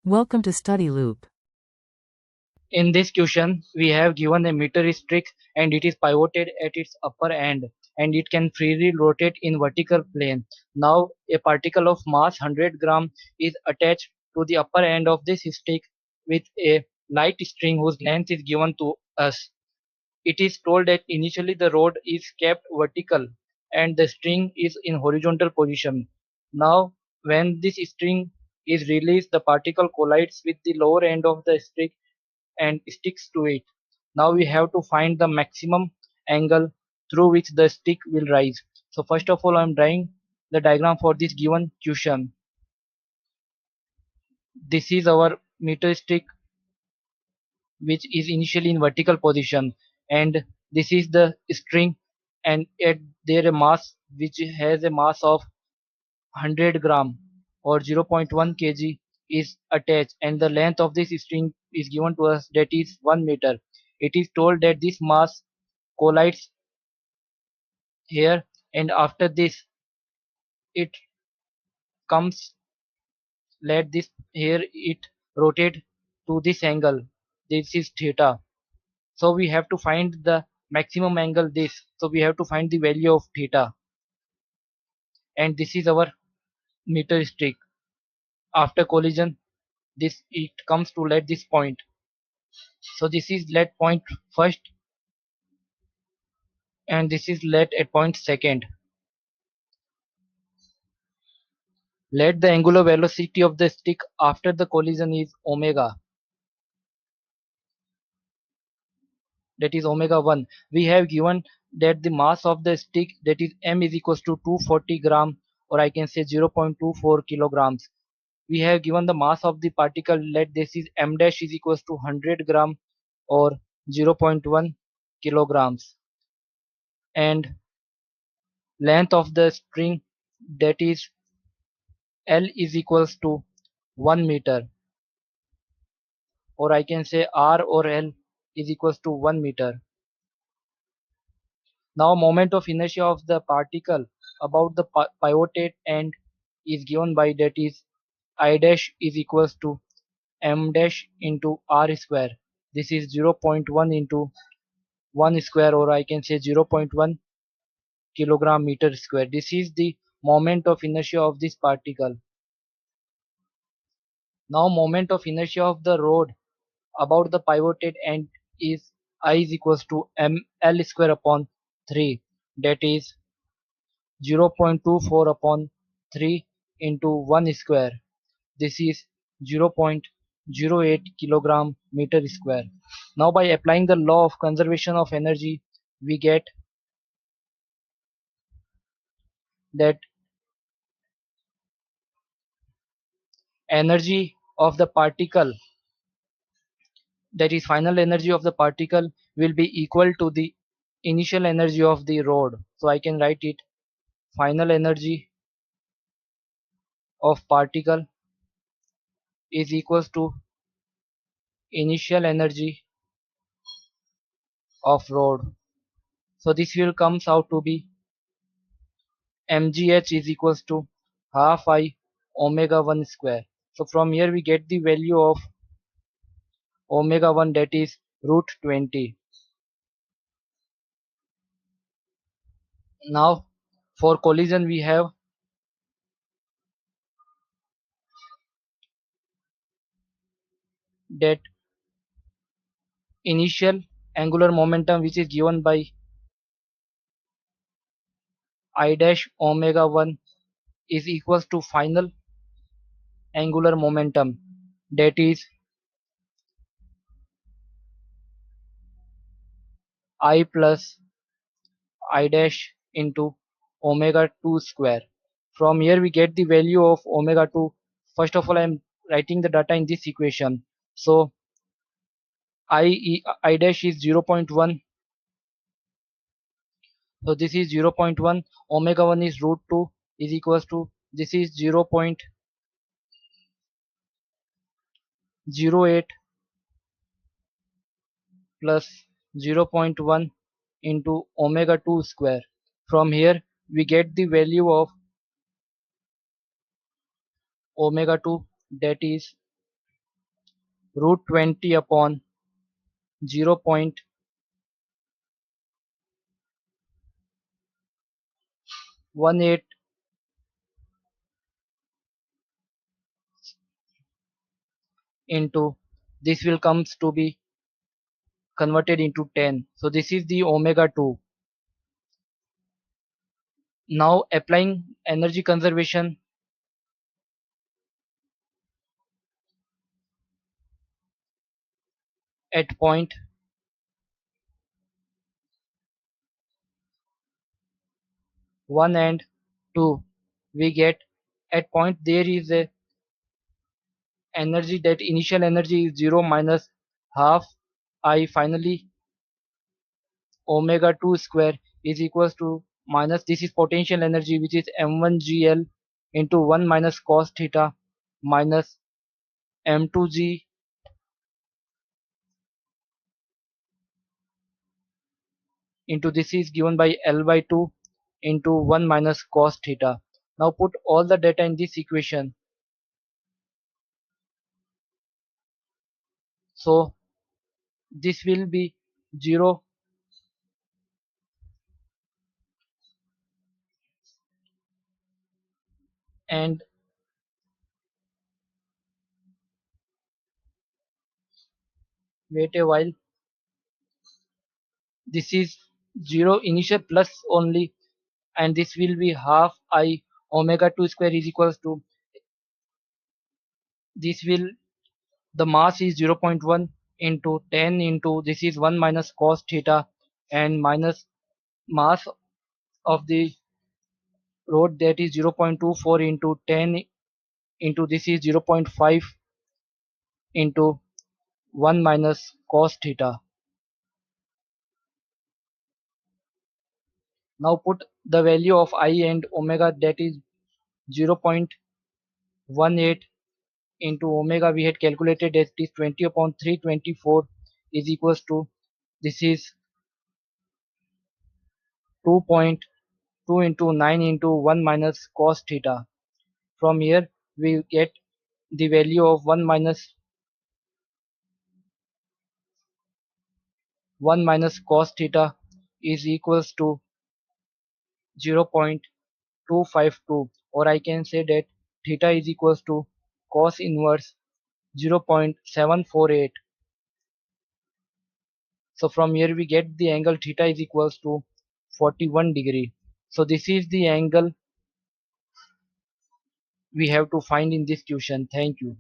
Welcome to Study Loop. In this question, we have given a meter stick and it is pivoted at its upper end and it can freely rotate in vertical plane. Now, a particle of mass 100 gram is attached to the upper end of this stick with a light string whose length is given to us. It is told that initially the rod is kept vertical and the string is in horizontal position. Now, when this string is released, the particle collides with the lower end of the stick and sticks to it. Now we have to find the maximum angle through which the stick will rise. So first of all, I am drawing the diagram for this given question. This is our meter stick which is initially in vertical position, and this is the string, and at there a mass which has a mass of 100 gram or 0.1 kg is attached, and the length of this string is given to us, that is 1 meter. It is told that this mass collides here, and after this it comes, let this here it rotate to this angle, this is theta. So we have to find the maximum angle this, so we have to find the value of theta, and this is our meter stick. After collision, this it comes to let this point, so this is let point first and this is let at point second. Let the angular velocity of the stick after the collision is omega, that is omega 1. We have given that the mass of the stick, that is m, is equals to 240 gram, or I can say 0.24 kilograms. We have given the mass of the particle, let this is m dash is equals to 100 gram or 0.1 kilograms, and length of the string, that is L, is equals to 1 meter, or I can say R or L is equals to 1 meter. Now moment of inertia of the particle about the pivoted end is given by, that is I dash is equals to m dash into r square. This is 0.1 into 1 square, or I can say 0.1 kilogram meter square. This is the moment of inertia of this particle. Now moment of inertia of the rod about the pivoted end is I is equals to m L square upon 3, that is 0.24 upon 3 into 1 square. This is 0.08 kilogram meter square. Now by applying the law of conservation of energy, we get that energy of the particle, that is final energy of the particle, will be equal to the initial energy of the rod. So I can write it, final energy of particle is equals to initial energy of rod. So this will comes out to be mgh is equals to half I omega 1 square. So from here we get the value of omega 1, that is root 20. Now for collision we have that initial angular momentum which is given by I dash omega 1 is equals to final angular momentum, that is I plus I dash into omega 2 square. From here we get the value of omega 2. First of all, I am writing the data in this equation. So I dash is 0.1. So this is 0.1. Omega 1 is root 2 is equals to, this is 0.08 plus 0.1 into omega 2 square. From here we get the value of omega 2, that is root 20 upon 0.18 into this will comes to be converted into 10. So this is the omega 2. Now applying energy conservation at point 1 and 2, we get at point there is a energy, that initial energy is 0 minus half I finally omega 2 square is equals to minus, this is potential energy, which is m1 gl into 1 minus cos theta minus m2 g into this is given by L by 2 into 1 minus cos theta. Now put all the data in this equation. So this will be 0 and wait a while, this is 0 initial plus only, and this will be half I omega 2 square is equals to, this will, the mass is 0.1 into 10 into this is 1 minus cos theta and minus mass of the rod, that is 0.24 into 10 into this is 0.5 into 1 minus cos theta. Now put the value of I and omega, that is 0.18 into omega we had calculated as it is 20 upon 324 is equals to, this is 2.2 into 9 into 1 minus cos theta. From here we get the value of 1 minus cos theta is equals to 0.252, or I can say that theta is equals to cos inverse 0.748. So from here we get the angle theta is equals to 41 degree. So this is the angle we have to find in this question. Thank you.